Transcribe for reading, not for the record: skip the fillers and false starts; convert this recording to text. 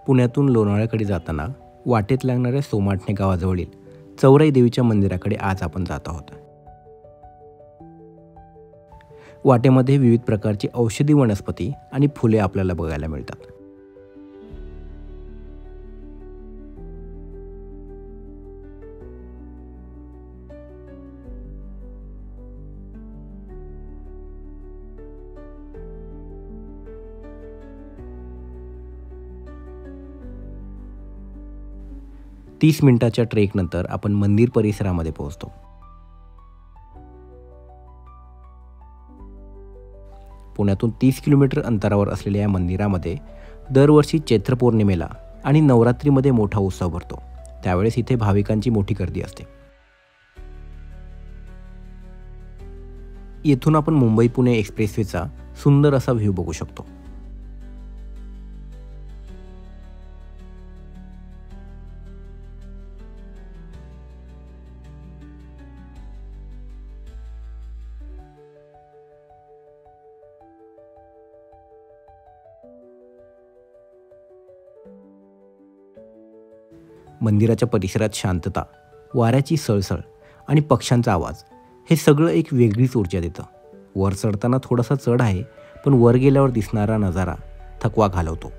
पुण्यातून लोणावळ्याकडे जाताना वाटेत लागणाऱ्या सोमाटणे गावाजवळील चौराई देवीच्या मंदिराकडे आज आपण जात आहोत. वाटेमध्ये विविध प्रकारची औषधी वनस्पती आणि फुले आपल्याला बघायला मिळतात. तीस मिनिटाच्या ट्रेकनंतर आपण मंदिर परिसरामध्ये पोहोचतो. पुण्यातून 30 किलोमीटर अंतरावर असलेल्या या मंदिरामध्ये दरवर्षी चैत्र पौर्णिमेला आणि नवरात्रीमध्ये मोठा उत्सव भरतो. त्यावेळेस इथे भाविकांची मोठी गर्दी असते. येथून आपण मुंबई पुणे एक्सप्रेसवेचा सुंदर असा व्ह्यू बघू शकतो. मंदिराच्या परिसरात शांतता, वाऱ्याची सळसळ आणि पक्ष्यांचा आवाज हे सगळं एक वेगळीच ऊर्जा देतं. वर चढताना थोडासा चढ आहे, पण वर गेल्यावर दिसणारा नजारा थकवा घालवतो.